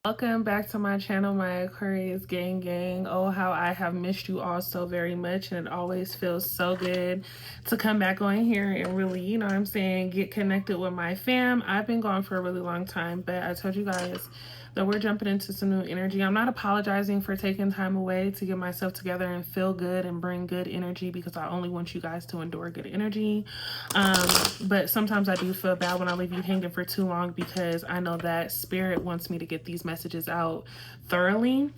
Welcome back to my channel, my Aquarius gang. Oh, how I have missed you all so very much, and it always feels so good to come back on here and really, you know what I'm saying, get connected with my fam. I've been gone for a really long time, but I told you guys that we're jumping into some new energy. I'm not apologizing for taking time away to get myself together and feel good and bring good energy, because I only want you guys to endure good energy. But sometimes I do feel bad when I leave you hanging for too long, because I know that spirit wants me to get these messages out thoroughly.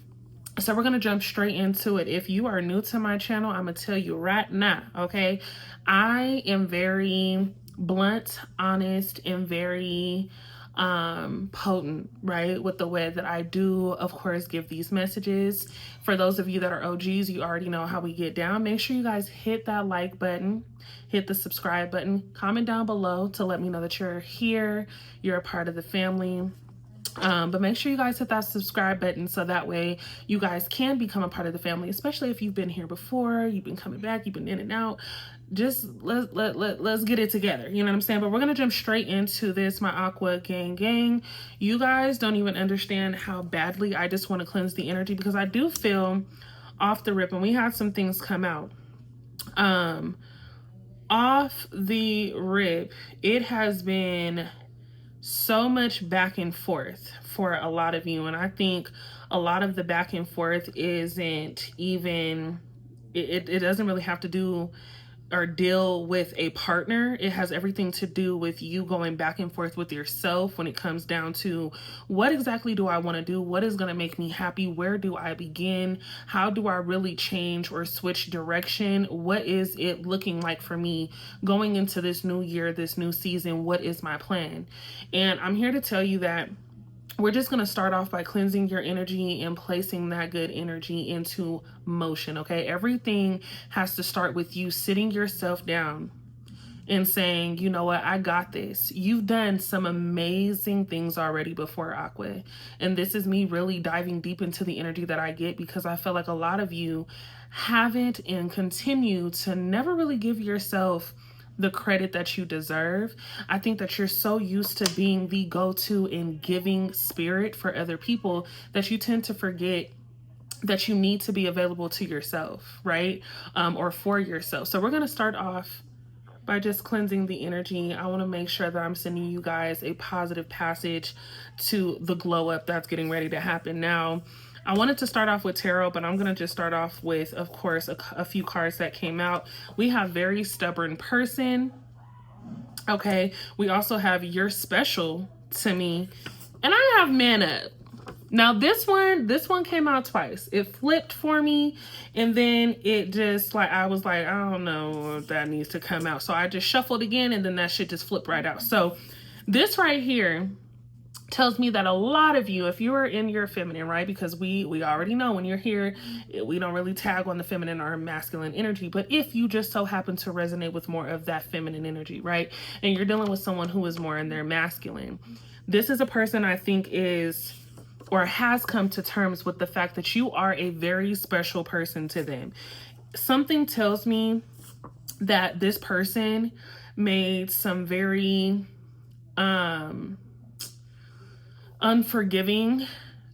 So we're going to jump straight into it. If you are new to my channel, I'm going to tell you right now, okay? I am very blunt, honest, and very potent, right, with the way that I do, of course, give these messages. For those of you that are OGs, you already know how we get down. Make sure you guys hit that like button, hit the subscribe button, comment down below to let me know that you're here, you're a part of the family. But make sure you guys hit that subscribe button so that way you guys can become a part of the family, especially if you've been here before, you've been coming back, you've been in and out. Just let's get it together, you know what I'm saying? But we're gonna jump straight into this, my Aqua gang. You guys don't even understand how badly I just want to cleanse the energy, because I do feel off the rip, and we had some things come out off the rip. It has been so much back and forth for a lot of you, and I think a lot of the back and forth isn't even, it doesn't really have to do or deal with a partner. It has everything to do with you going back and forth with yourself when it comes down to, what exactly do I want to do? What is going to make me happy? Where do I begin? How do I really change or switch direction? What is it looking like for me going into this new year, this new season? What is my plan? And I'm here to tell you that we're just going to start off by cleansing your energy and placing that good energy into motion, okay? Everything has to start with you sitting yourself down and saying, you know what, I got this. You've done some amazing things already before, Aqua. And this is me really diving deep into the energy that I get, because I feel like a lot of you haven't and continue to never really give yourself the credit that you deserve. I think that you're so used to being the go-to and giving spirit for other people that you tend to forget that you need to be available to yourself, right? Or for yourself. So we're going to start off by just cleansing the energy. I want to make sure that I'm sending you guys a positive passage to the glow up that's getting ready to happen. Now, I wanted to start off with tarot, but I'm going to just start off with, of course, a few cards that came out. We have very stubborn person. Okay. We also have you're special to me. And I have man up. Now this one came out twice. It flipped for me, and then it just, like, I was like, I don't know if that needs to come out. So I just shuffled again, and then that shit just flipped right out. So this right here tells me that a lot of you, if you are in your feminine, right? Because we already know when you're here, we don't really tag on the feminine or masculine energy. But if you just so happen to resonate with more of that feminine energy, right? And you're dealing with someone who is more in their masculine, this is a person I think is or has come to terms with the fact that you are a very special person to them. Something tells me that this person made some very unforgiving,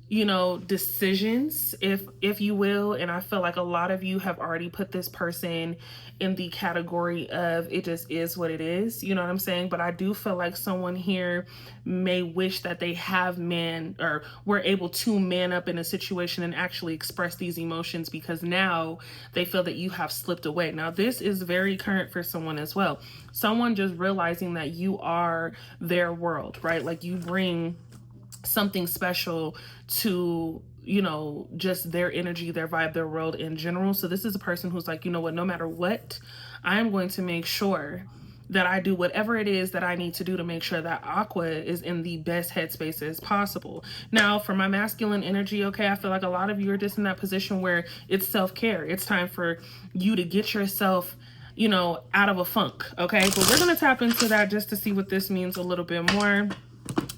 you know, decisions, if you will. And I feel like a lot of you have already put this person in the category of, it just is what it is, you know what I'm saying? But I do feel like someone here may wish that they have or were able to man up in a situation and actually express these emotions, because now they feel that you have slipped away. Now this is very current for someone as well. Someone just realizing that you are their world, right? Like you bring something special to, you know, just their energy, their vibe, their world in general. So this is a person who's like, you know what, no matter what, I am going to make sure that I do whatever it is that I need to do to make sure that Aqua is in the best headspace as possible. Now, for my masculine energy, okay, I feel like a lot of you are just in that position where it's self-care. It's time for you to get yourself, you know, out of a funk, okay? But we're going to tap into that just to see what this means a little bit more.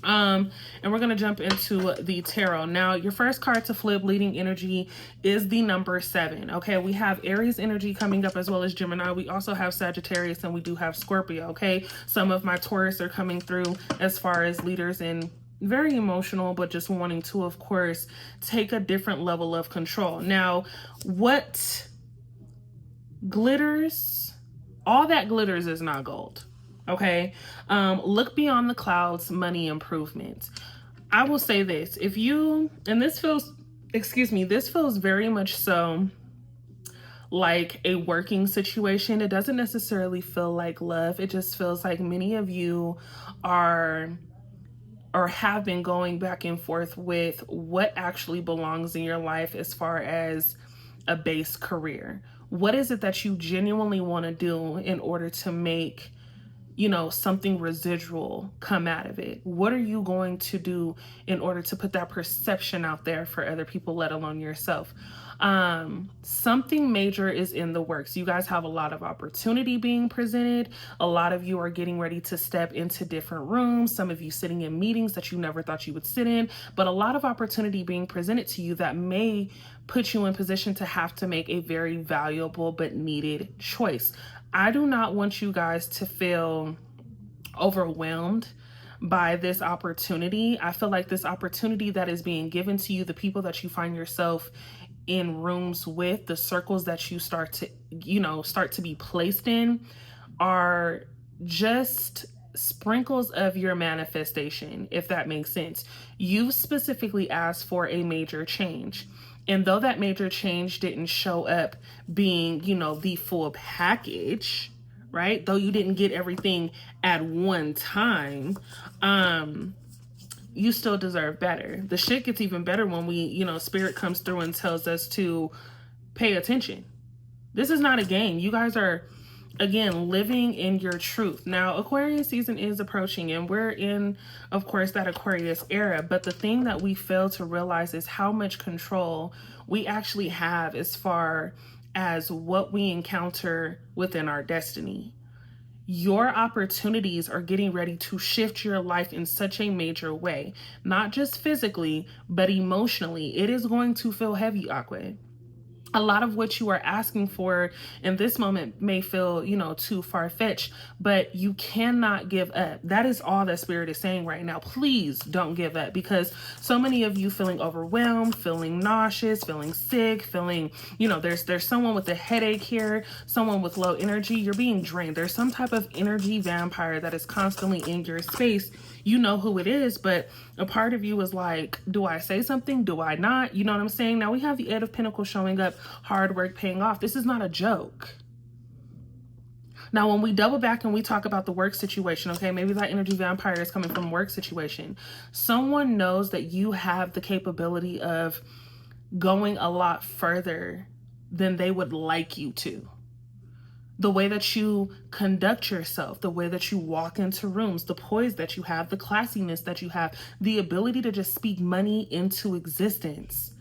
And we're going to jump into the tarot. Now, your first card to flip, leading energy, is the number 7. Okay, we have Aries energy coming up, as well as Gemini. We also have Sagittarius, and we do have Scorpio. Okay, some of my Taurus are coming through as far as leaders and very emotional, but just wanting to, of course, take a different level of control. Now, what glitters, all that glitters is not gold. Okay. Look beyond the clouds, money improvement. I will say this, if you, and this feels, excuse me, this feels very much so like a working situation. It doesn't necessarily feel like love. It just feels like many of you are or have been going back and forth with what actually belongs in your life as far as a base career. What is it that you genuinely want to do in order to make, something residual come out of it? What are you going to do in order to put that perception out there for other people, let alone yourself? Something major is in the works. You guys have a lot of opportunity being presented. A lot of you are getting ready to step into different rooms. Some of you sitting in meetings that you never thought you would sit in, but a lot of opportunity being presented to you that may put you in position to have to make a very valuable but needed choice. I do not want you guys to feel overwhelmed by this opportunity. I feel like this opportunity that is being given to you, the people that you find yourself in rooms with, the circles that you start to be placed in, are just sprinkles of your manifestation, if that makes sense. You specifically asked for a major change. And though that major change didn't show up being, the full package, right? Though you didn't get everything at one time, you still deserve better. The shit gets even better when we, spirit comes through and tells us to pay attention. This is not a game. You guys are, again, living in your truth. Now, Aquarius season is approaching and we're in, of course, that Aquarius era. But the thing that we fail to realize is how much control we actually have as far as what we encounter within our destiny. Your opportunities are getting ready to shift your life in such a major way, not just physically, but emotionally. It is going to feel heavy, Aqua. A lot of what you are asking for in this moment may feel, too far-fetched, but you cannot give up. That is all that Spirit is saying right now. Please don't give up, because so many of you feeling overwhelmed, feeling nauseous, feeling sick, feeling, there's someone with a headache here, someone with low energy. You're being drained. There's some type of energy vampire that is constantly in your space. You know who it is, but a part of you is like, do I say something? Do I not? You know what I'm saying? Now we have the Eight of Pentacles showing up, hard work paying off. This is not a joke. Now, when we double back and we talk about the work situation, okay, maybe that energy vampire is coming from work situation. Someone knows that you have the capability of going a lot further than they would like you to. The way that you conduct yourself, the way that you walk into rooms, the poise that you have, the classiness that you have, the ability to just speak money into existence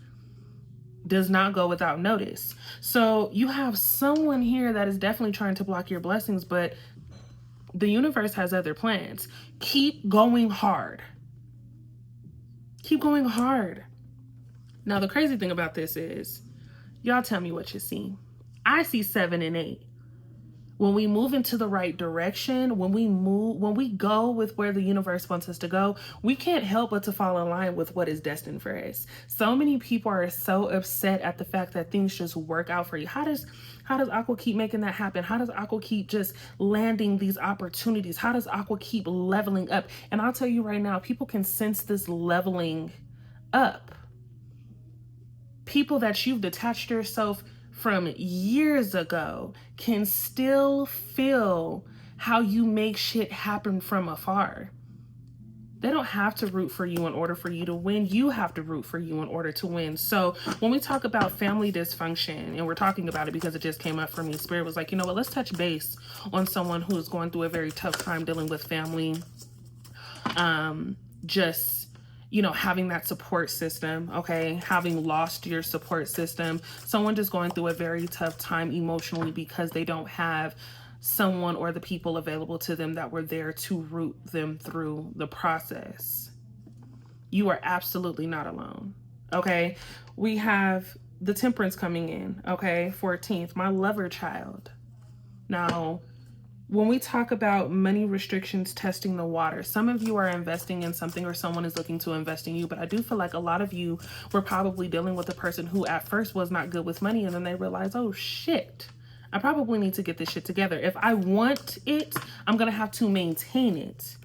does not go without notice. So you have someone here that is definitely trying to block your blessings, but the universe has other plans. Keep going hard. Keep going hard. Now, the crazy thing about this is, y'all tell me what you see. I see 7 and 8. When we move into the right direction, when we go with where the universe wants us to go, we can't help but to fall in line with what is destined for us. So many people are so upset at the fact that things just work out for you. How does Aqua keep making that happen? How does Aqua keep just landing these opportunities? How does Aqua keep leveling up? And I'll tell you right now, people can sense this leveling up. People that you've detached yourself from years ago can still feel how you make shit happen from afar. They don't have to root for you in order for you to win. You have to root for you in order to win. So when we talk about family dysfunction, and we're talking about it because it just came up for me, Spirit was like, you know what, let's touch base on someone who is going through a very tough time dealing with family. Having that support system, okay? Having lost your support system. Someone just going through a very tough time emotionally because they don't have someone or the people available to them that were there to root them through the process. You are absolutely not alone, okay? We have the Temperance coming in, okay? 14th, my lover child. Now, when we talk about money restrictions testing the water, some of you are investing in something or someone is looking to invest in you, but I do feel like a lot of you were probably dealing with a person who at first was not good with money, and then they realize, oh shit, I probably need to get this shit together. If I want it, I'm gonna have to maintain it.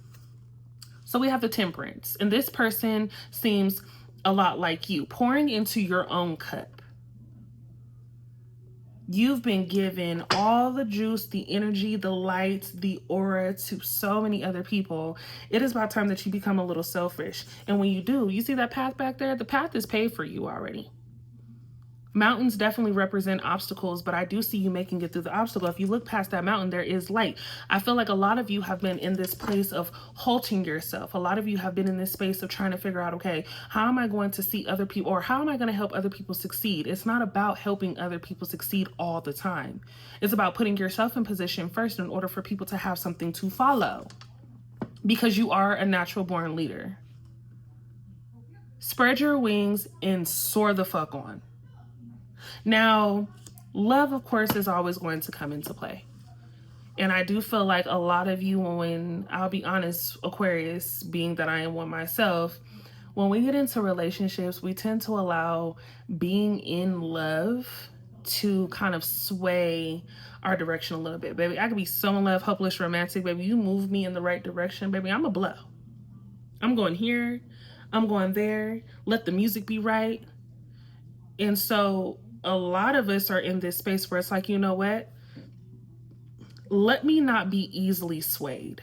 So we have the temperance, and this person seems a lot like you, pouring into your own cup. You've been given all the juice, the energy, the light, the aura to so many other people. It is about time that you become a little selfish. And when you do, you see that path back there? The path is paved for you already. Mountains definitely represent obstacles, but I do see you making it through the obstacle. If you look past that mountain, there is light. I feel like a lot of you have been in this place of halting yourself. A lot of you have been in this space of trying to figure out, okay, how am I going to see other people, or how am I going to help other people succeed? It's not about helping other people succeed all the time. It's about putting yourself in position first in order for people to have something to follow, because you are a natural born leader. Spread your wings and soar the fuck on. Now, love, of course, is always going to come into play. And I do feel like a lot of you, when, I'll be honest, Aquarius, being that I am one myself, when we get into relationships, we tend to allow being in love to kind of sway our direction a little bit. Baby, I could be so in love, hopeless, romantic. Baby, you move me in the right direction. Baby, I'm a blow. I'm going here. I'm going there. Let the music be right. And so a lot of us are in this space where it's like, you know what? Let me not be easily swayed.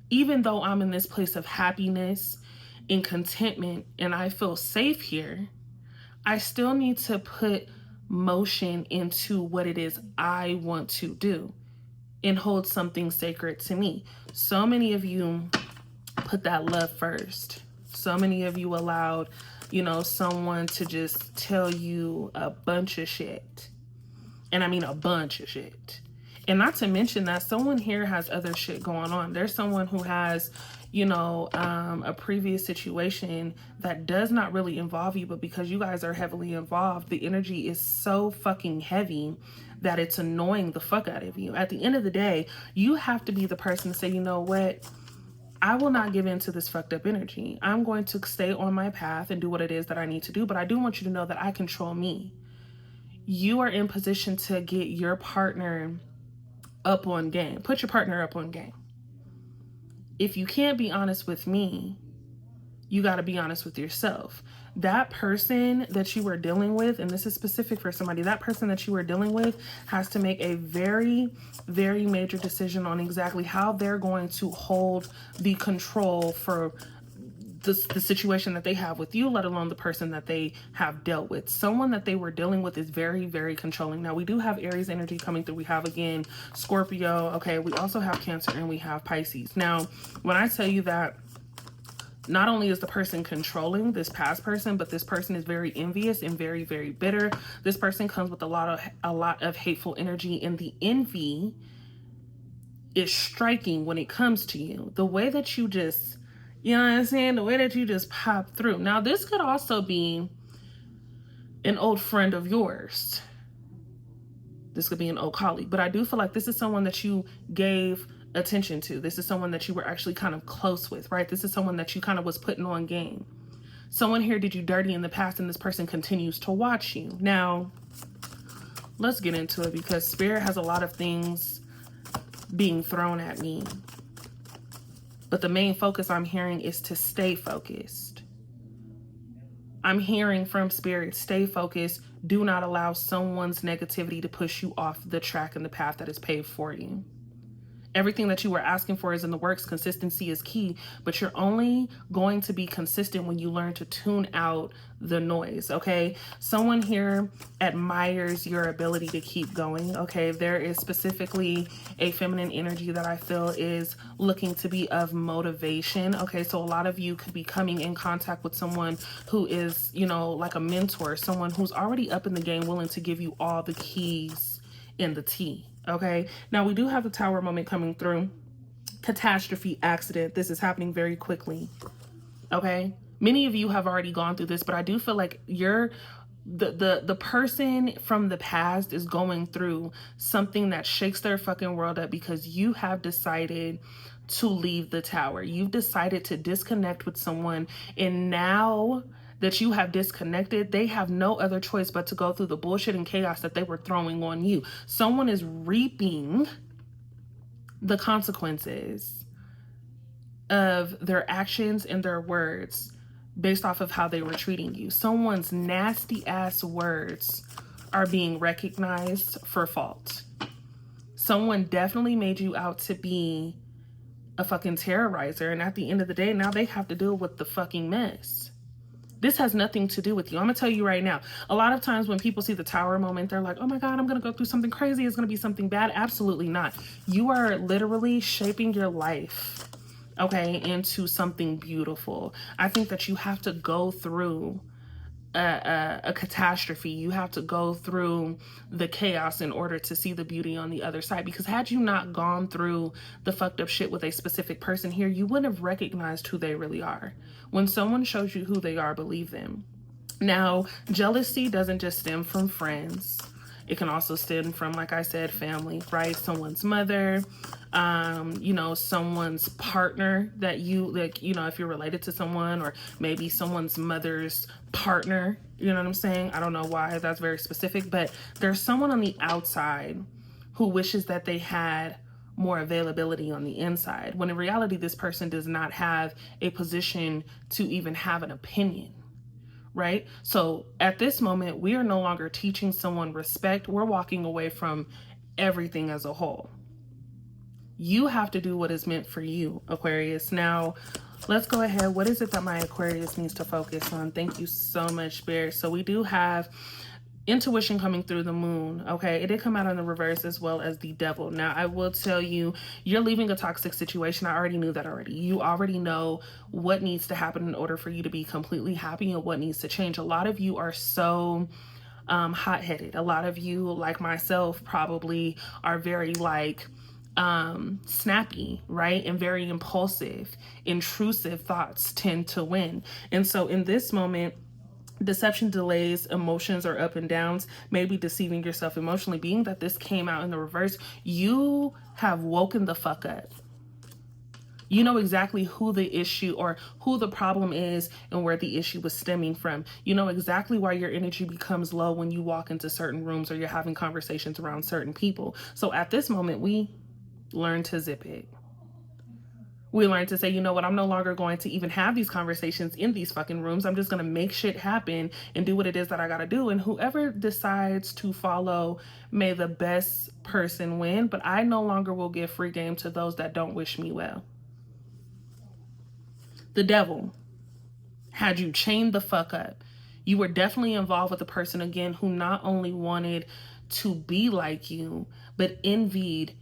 Even though I'm in this place of happiness and contentment and I feel safe here, I still need to put motion into what it is I want to do and hold something sacred to me. So many of you put that love first. So many of you allowed, someone to just tell you a bunch of shit. And I mean a bunch of shit. And not to mention that someone here has other shit going on. There's someone who has, a previous situation that does not really involve you, but because you guys are heavily involved, the energy is so fucking heavy that it's annoying the fuck out of you. At the end of the day, you have to be the person to say, you know what? I will not give in to this fucked up energy. I'm going to stay on my path and do what it is that I need to do. But I do want you to know that I control me. You are in position to get your partner up on game. Put your partner up on game. If you can't be honest with me, you got to be honest with yourself. That person that you are dealing with, and this is specific for somebody, that person that you are dealing with has to make a very, very major decision on exactly how they're going to hold the control for the situation that they have with you, let alone the person that they have dealt with. Someone that they were dealing with is very, very controlling. Now, we do have Aries energy coming through. We have, again, Scorpio. Okay, we also have Cancer and we have Pisces. Now, when I tell you that not only is the person controlling, this past person, but this person is very envious and very, very bitter. This person comes with a lot of hateful energy, and the envy is striking when it comes to you. The way that you just, you know what I'm saying? The way that you just pop through. Now, this could also be an old friend of yours. This could be an old colleague, but I do feel like this is someone that you gave attention to. This is someone that you were actually kind of close with, right? This is someone that you kind of was putting on game. Someone here did you dirty in the past, and this person continues to watch you. Now, let's get into it, because Spirit has a lot of things being thrown at me. But the main focus I'm hearing is to stay focused. I'm hearing from Spirit, stay focused. Do not allow someone's negativity to push you off the track and the path that is paved for you. Everything that you were asking for is in the works. Consistency is key, but you're only going to be consistent when you learn to tune out the noise, okay? Someone here admires your ability to keep going, okay? There is specifically a feminine energy that I feel is looking to be of motivation, okay? So a lot of you could be coming in contact with someone who is, like a mentor, someone who's already up in the game, willing to give you all the keys in the tea. Okay, now we do have the Tower moment coming through. Catastrophe, accident. This is happening very quickly. Okay, many of you have already gone through this, but I do feel like you're the person from the past is going through something that shakes their fucking world up because you have decided to leave the tower. You've decided to disconnect with someone, and now that you have disconnected, they have no other choice but to go through the bullshit and chaos that they were throwing on you. Someone is reaping the consequences of their actions and their words based off of how they were treating you. Someone's nasty ass words are being recognized for fault. Someone definitely made you out to be a fucking terrorizer, and at the end of the day, now they have to deal with the fucking mess. This has nothing to do with you. I'm gonna tell you right now, a lot of times when people see the tower moment, they're like, oh my God, I'm gonna go through something crazy, it's gonna be something bad. Absolutely not. You are literally shaping your life, okay, into something beautiful. I think that you have to go through a catastrophe. You have to go through the chaos in order to see the beauty on the other side. Because had you not gone through the fucked up shit with a specific person here, you wouldn't have recognized who they really are. When someone shows you who they are, believe them. Now, jealousy doesn't just stem from friends. It can also stem from, like I said, family, right? Someone's mother, someone's partner that you, like, if you're related to someone, or maybe someone's mother's partner, you know what I'm saying? I don't know why that's very specific, but there's someone on the outside who wishes that they had more availability on the inside, when in reality, this person does not have a position to even have an opinion. Right? So at this moment, we are no longer teaching someone respect. We're walking away from everything as a whole. You have to do what is meant for you, Aquarius. Now, let's go ahead. What is it that my Aquarius needs to focus on? Thank you so much, Bear. So we do have intuition coming through the moon. Okay, it did come out in the reverse, as well as the devil. Now I will tell you, you're leaving a toxic situation. I already knew that already. You already know what needs to happen in order for you to be completely happy and what needs to change. A lot of you are so hot-headed. A lot of you, like myself, probably are very snappy, right? And very impulsive. Intrusive thoughts tend to win. And so in this moment, deception, delays, emotions, or up and downs, maybe deceiving yourself emotionally. Being that this came out in the reverse, you have woken the fuck up. You know exactly who the issue or who the problem is and where the issue was stemming from. You know exactly why your energy becomes low when you walk into certain rooms or you're having conversations around certain people. So at this moment, we learn to zip it. We learn to say, you know what, I'm no longer going to even have these conversations in these fucking rooms. I'm just going to make shit happen and do what it is that I got to do. And whoever decides to follow, may the best person win. But I no longer will give free game to those that don't wish me well. The devil had you chained the fuck up. You were definitely involved with a person, again, who not only wanted to be like you, but envied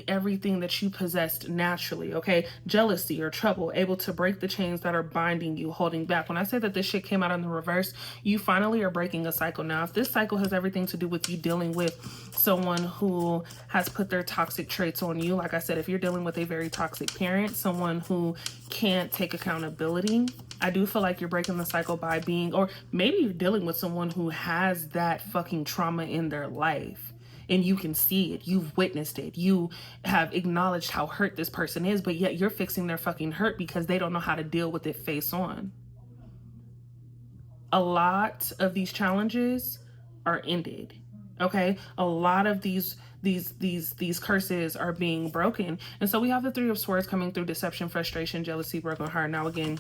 everything that you possessed naturally. Okay, jealousy or trouble, able to break the chains that are binding you, holding back. When I say that this shit came out in the reverse, you finally are breaking a cycle. Now, if this cycle has everything to do with you dealing with someone who has put their toxic traits on you, like I said, if you're dealing with a very toxic parent, someone who can't take accountability, I do feel like you're breaking the cycle by being, or maybe you're dealing with someone who has that fucking trauma in their life. And you can see it. You've witnessed it. You have acknowledged how hurt this person is, but yet you're fixing their fucking hurt because they don't know how to deal with it face on. A lot of these challenges are ended. Okay? A lot of these curses are being broken. And so we have the Three of Swords coming through: deception, frustration, jealousy, broken heart. Now again,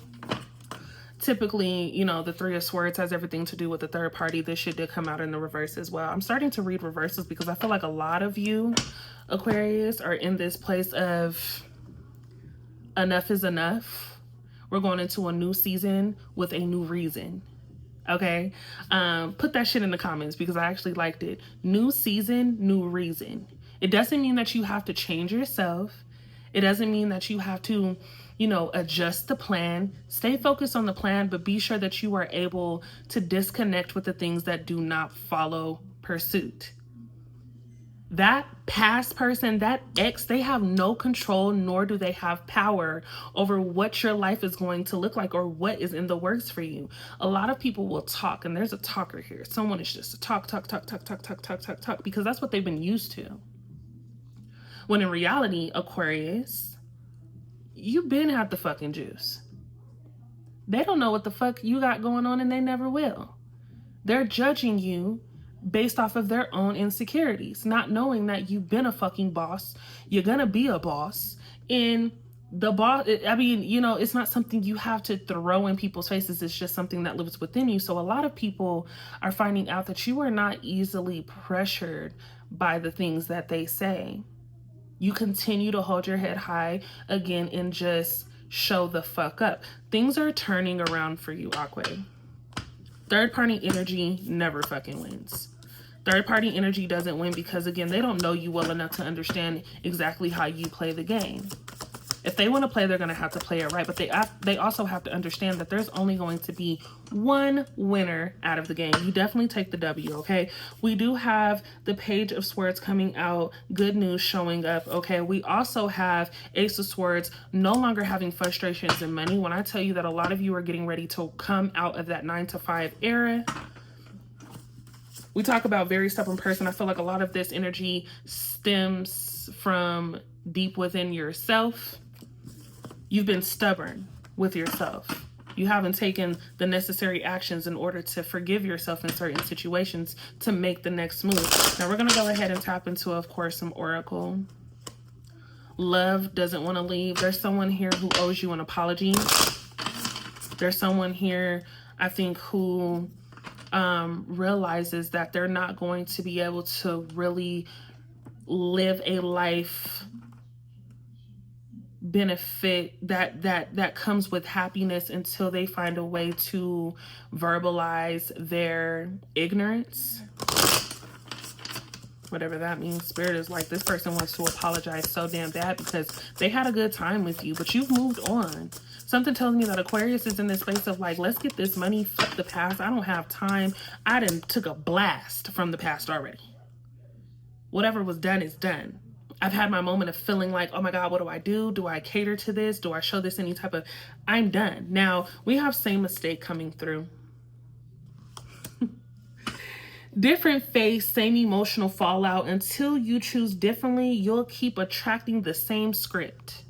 typically, the Three of Swords has everything to do with the third party. This shit did come out in the reverse as well. I'm starting to read reverses because I feel like a lot of you, Aquarius, are in this place of enough is enough. We're going into a new season with a new reason. Okay? Put that shit in the comments because I actually liked it. New season, new reason. It doesn't mean that you have to change yourself. It doesn't mean that you have to adjust the plan. Stay focused on the plan, but be sure that you are able to disconnect with the things that do not follow pursuit. That past person, that ex, they have no control, nor do they have power over what your life is going to look like or what is in the works for you. A lot of people will talk, and there's a talker here. Someone is just a talk, because that's what they've been used to. When in reality, Aquarius, you've been had the fucking juice. They don't know what the fuck you got going on, and they never will. They're judging you based off of their own insecurities, not knowing that you've been a fucking boss. You're gonna be a boss. And the boss, I mean, you know, it's not something you have to throw in people's faces. It's just something that lives within you. So a lot of people are finding out that you are not easily pressured by the things that they say. You continue to hold your head high again and just show the fuck up. Things are turning around for you, Aqua. Third party energy never fucking wins. Third party energy doesn't win because, again, they don't know you well enough to understand exactly how you play the game. If they want to play, they're going to have to play it right. But they also have to understand that there's only going to be one winner out of the game. You definitely take the W, okay? We do have the Page of Swords coming out. Good news showing up, okay? We also have Ace of Swords no longer having frustrations and money. When I tell you that a lot of you are getting ready to come out of that 9-to-5 era, we talk about very stubborn person. I feel like a lot of this energy stems from deep within yourself. You've been stubborn with yourself. You haven't taken the necessary actions in order to forgive yourself in certain situations to make the next move. Now we're going to go ahead and tap into, of course, some Oracle. Love doesn't want to leave. There's someone here who owes you an apology. There's someone here, I think, who realizes that they're not going to be able to really live a life benefit that comes with happiness until they find a way to verbalize their ignorance, whatever that means. Spirit is like, this person wants to apologize so damn bad because they had a good time with you, but you've moved on. Something tells me that Aquarius is in this space of like, let's get this money, fuck the past. I don't have time. I done took a blast from the past already. Whatever was done is done. I've had my moment of feeling like, oh my God, what do I do? Do I cater to this? Do I show this any type of, I'm done. Now we have same mistake coming through. Different face, same emotional fallout. Until you choose differently, you'll keep attracting the same script.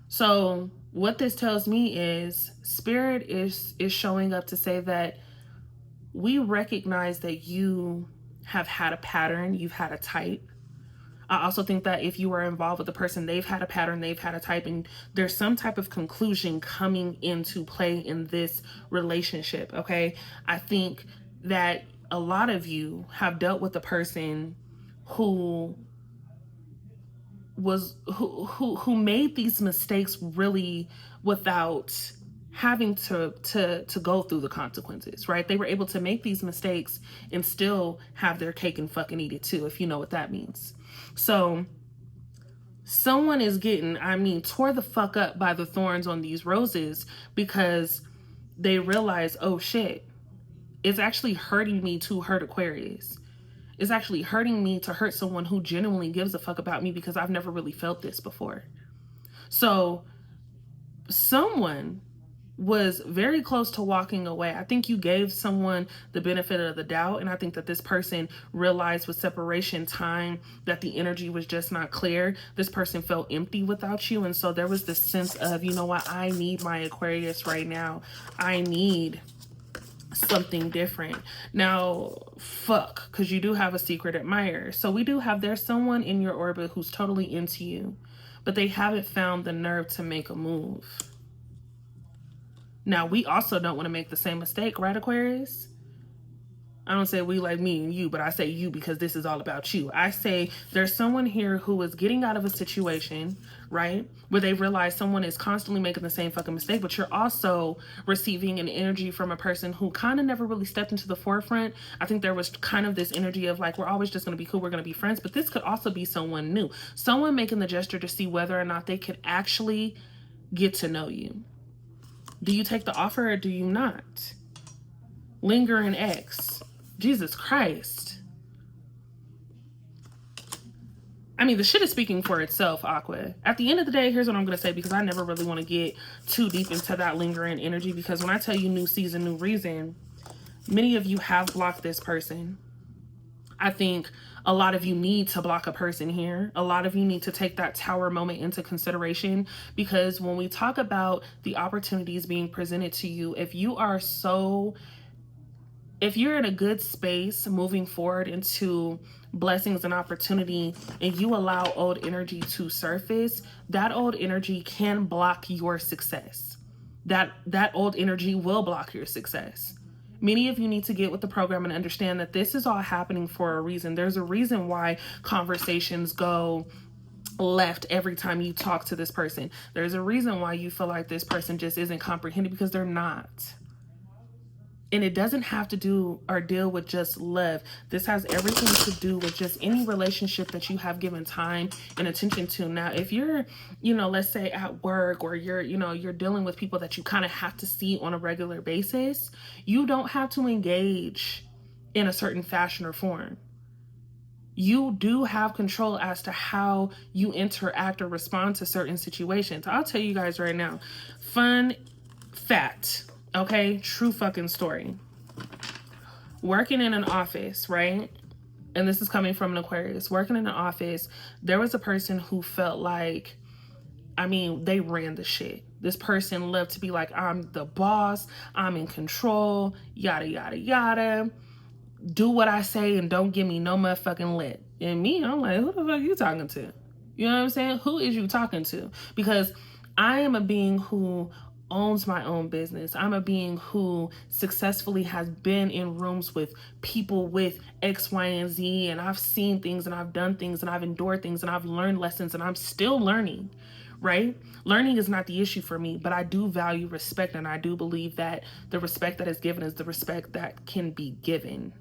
So what this tells me is Spirit is showing up to say that we recognize that you have had a pattern, you've had a type. I also think that if you are involved with the person, they've had a pattern, they've had a type, and there's some type of conclusion coming into play in this relationship, okay? I think that a lot of you have dealt with a person who made these mistakes really without having to go through the consequences, right? They were able to make these mistakes and still have their cake and fucking eat it too, if you know what that means. So someone is getting, tore the fuck up by the thorns on these roses because they realize, oh shit, it's actually hurting me to hurt Aquarius. It's actually hurting me to hurt someone who genuinely gives a fuck about me because I've never really felt this before. So someone was very close to walking away. I think you gave someone the benefit of the doubt, and I think that this person realized with separation time that the energy was just not clear. This person felt empty without you, and so there was this sense of, you know what, I need my Aquarius right now. I need something different. Now, fuck, because you do have a secret admirer. So we do have, there's someone in your orbit who's totally into you, but they haven't found the nerve to make a move. Now, we also don't want to make the same mistake, right, Aquarius? I don't say we like me and you, but I say you because this is all about you. I say there's someone here who is getting out of a situation, right, where they realize someone is constantly making the same fucking mistake, but you're also receiving an energy from a person who kind of never really stepped into the forefront. I think there was kind of this energy of like, we're always just going to be cool, we're going to be friends, but this could also be someone new. Someone making the gesture to see whether or not they could actually get to know you. Do you take the offer or do you not? Lingering X. Jesus Christ. I mean, the shit is speaking for itself, Aqua. At the end of the day, here's what I'm going to say, because I never really want to get too deep into that lingering energy, because when I tell you new season, new reason, many of you have blocked this person. I think a lot of you need to block a person here. A lot of you need to take that tower moment into consideration, because when we talk about the opportunities being presented to you, if you're in a good space moving forward into blessings and opportunity, and you allow old energy to surface, that old energy can block your success. That old energy will block your success. Many of you need to get with the program and understand that this is all happening for a reason. There's a reason why conversations go left every time you talk to this person. There's a reason why you feel like this person just isn't comprehended, because they're not. And it doesn't have to do or deal with just love. This has everything to do with just any relationship that you have given time and attention to. Now, if you're, let's say at work, or you're dealing with people that you kind of have to see on a regular basis, you don't have to engage in a certain fashion or form. You do have control as to how you interact or respond to certain situations. I'll tell you guys right now, fun fact. Okay, true fucking story. Working in an office, right? And this is coming from an Aquarius. Working in an office, there was a person who felt like, they ran the shit. This person loved to be like, I'm the boss, I'm in control, yada, yada, yada. Do what I say and don't give me no motherfucking lip. And me, I'm like, who the fuck are you talking to? You know what I'm saying? Who is you talking to? Because I am a being who owns my own business. I'm a being who successfully has been in rooms with people with X, Y, and Z, and I've seen things, and I've done things, and I've endured things, and I've learned lessons, and I'm still learning, right? Learning is not the issue for me, but I do value respect, and I do believe that the respect that is given is the respect that can be given.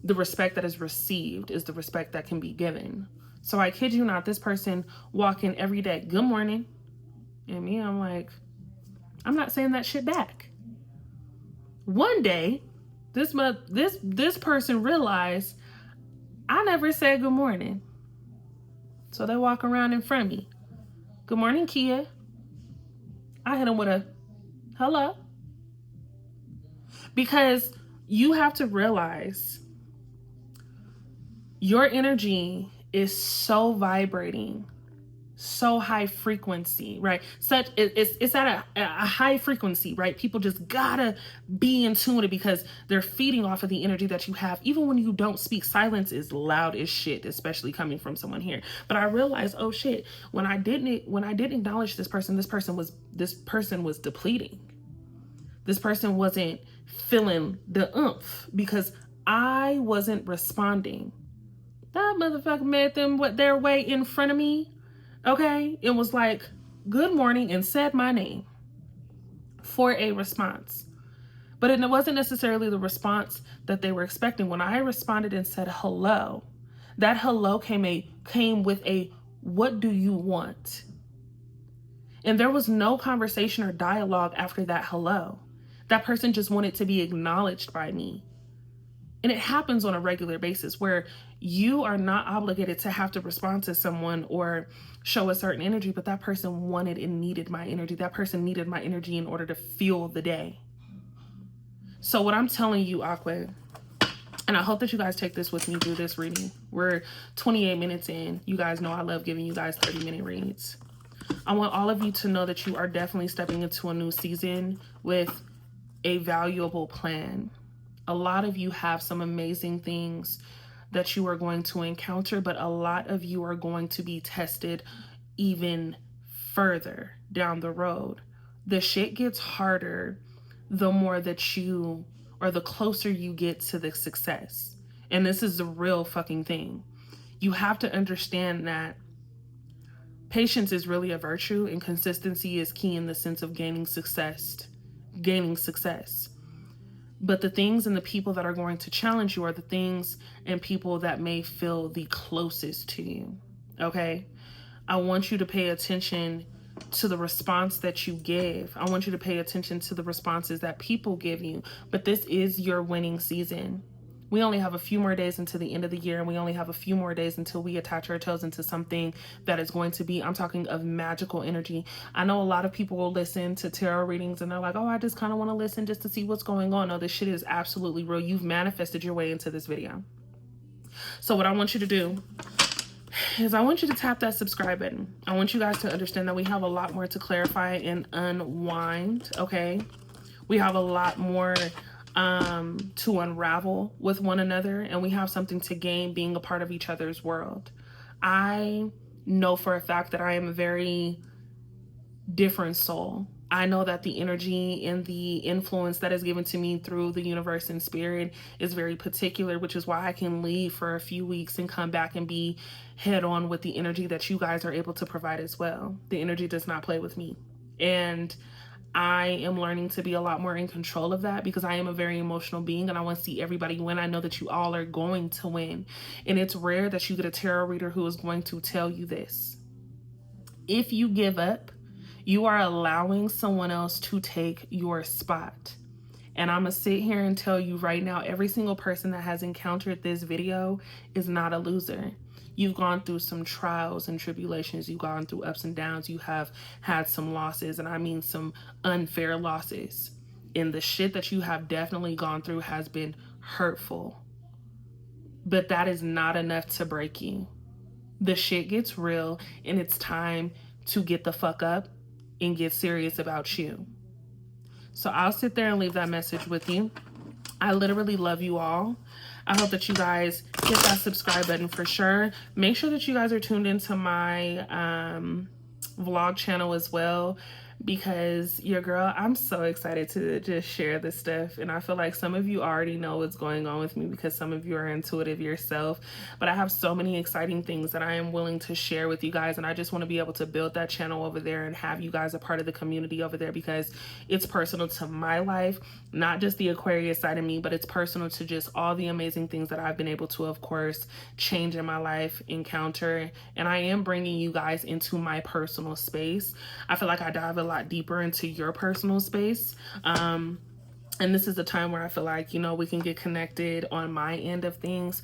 The respect that is received is the respect that can be given. So I kid you not, this person walk in every day, good morning. And me, I'm like, I'm not saying that shit back. One day, this person realized I never said good morning. So they walk around in front of me. Good morning, Kia. I hit them with a hello. Because you have to realize your energy is so vibrating, so high frequency, right? It's at a high frequency, right? People just gotta be in tune with it, because they're feeding off of the energy that you have. Even when you don't speak, silence is loud as shit, especially coming from someone here. But I realized, oh shit, when I didn't acknowledge this person was depleting. This person wasn't feeling the oomph because I wasn't responding. That motherfucker made them their way in front of me. Okay? It was like, good morning, and said my name for a response. But it wasn't necessarily the response that they were expecting. When I responded and said hello, that hello came with a, what do you want? And there was no conversation or dialogue after that hello. That person just wanted to be acknowledged by me. And it happens on a regular basis where you are not obligated to have to respond to someone or show a certain energy, but that person wanted and needed my energy. That person needed my energy in order to fuel the day. So what I'm telling you, Aqua, and I hope that you guys take this with me through this reading. We're 28 minutes in. You guys know I love giving you guys 30-minute reads. I want all of you to know that you are definitely stepping into a new season with a valuable plan. A lot of you have some amazing things that you are going to encounter, but a lot of you are going to be tested even further down the road. The shit gets harder the more that you, or the closer you get to the success. And this is the real fucking thing. You have to understand that patience is really a virtue, and consistency is key in the sense of gaining success. But the things and the people that are going to challenge you are the things and people that may feel the closest to you. Okay? I want you to pay attention to the response that you give. I want you to pay attention to the responses that people give you. But this is your winning season. We only have a few more days into the end of the year, and we only have a few more days until we attach our toes into something that is going to be, I'm talking of magical energy. I know a lot of people will listen to tarot readings and they're like, oh, I just kind of want to listen just to see what's going on. No, this shit is absolutely real. You've manifested your way into this video. So what I want you to do is I want you to tap that subscribe button. I want you guys to understand that we have a lot more to clarify and unwind, okay? We have a lot more to unravel with one another, and we have something to gain being a part of each other's world. I know for a fact that I am a very different soul. I know that the energy and the influence that is given to me through the universe and spirit is very particular, which is why I can leave for a few weeks and come back and be head on with the energy that you guys are able to provide as well. The energy does not play with me. And I am learning to be a lot more in control of that because I am a very emotional being and I want to see everybody win. I know that you all are going to win. And it's rare that you get a tarot reader who is going to tell you this. If you give up, you are allowing someone else to take your spot. And I'm going to sit here and tell you right now, every single person that has encountered this video is not a loser. You've gone through some trials and tribulations. You've gone through ups and downs. You have had some losses, and I mean some unfair losses. And the shit that you have definitely gone through has been hurtful. But that is not enough to break you. The shit gets real, and it's time to get the fuck up and get serious about you. So I'll sit there and leave that message with you. I literally love you all. I hope that you guys hit that subscribe button for sure. Make sure that you guys are tuned into my vlog channel as well, because your girl, I'm so excited to just share this stuff. And I feel like some of you already know what's going on with me because some of you are intuitive yourself, but I have so many exciting things that I am willing to share with you guys. And I just want to be able to build that channel over there and have you guys a part of the community over there because it's personal to my life, not just the Aquarius side of me, but it's personal to just all the amazing things that I've been able to, of course, change in my life, encounter. And I am bringing you guys into my personal space. I feel like I dive a lot deeper into your personal space. And this is a time where I feel like, you know, we can get connected on my end of things.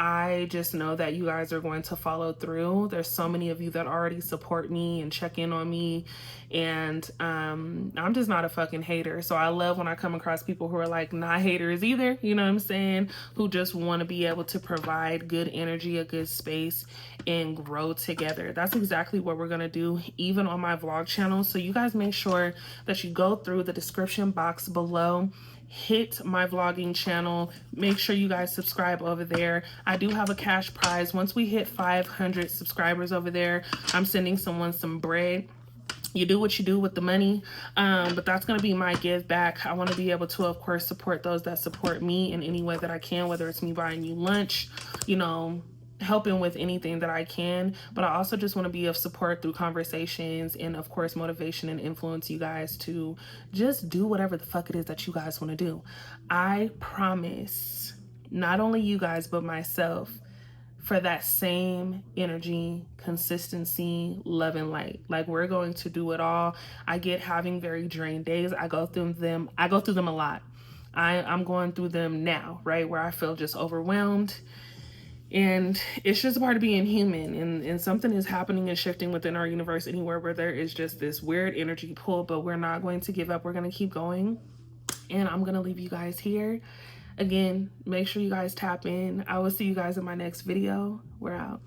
I just know that you guys are going to follow through. There's so many of you that already support me and check in on me. And I'm just not a fucking hater. So I love when I come across people who are like not haters either, you know what I'm saying? Who just want to be able to provide good energy, a good space, and grow together. That's exactly what we're going to do, even on my vlog channel. So you guys make sure that you go through the description box below, hit my vlogging channel, make sure you guys subscribe over there. I do have a cash prize. Once we hit 500 subscribers over there, I'm sending someone some bread. You do what you do with the money, but that's going to be my give back. I want to be able to, of course, support those that support me in any way that I can, whether it's me buying you lunch, you know, helping with anything that I can. But I also just want to be of support through conversations and, of course, motivation and influence you guys to just do whatever the fuck it is that you guys want to do. I promise not only you guys, but myself, for that same energy, consistency, love, and light. Like, we're going to do it all. I get having very drained days. I go through them a lot. I'm going through them now, right? Where I feel just overwhelmed. And it's just a part of being human, and something is happening and shifting within our universe anywhere where there is just this weird energy pull, but we're not going to give up. We're going to keep going. And I'm going to leave you guys here. Again, make sure you guys tap in. I will see you guys in my next video. We're out.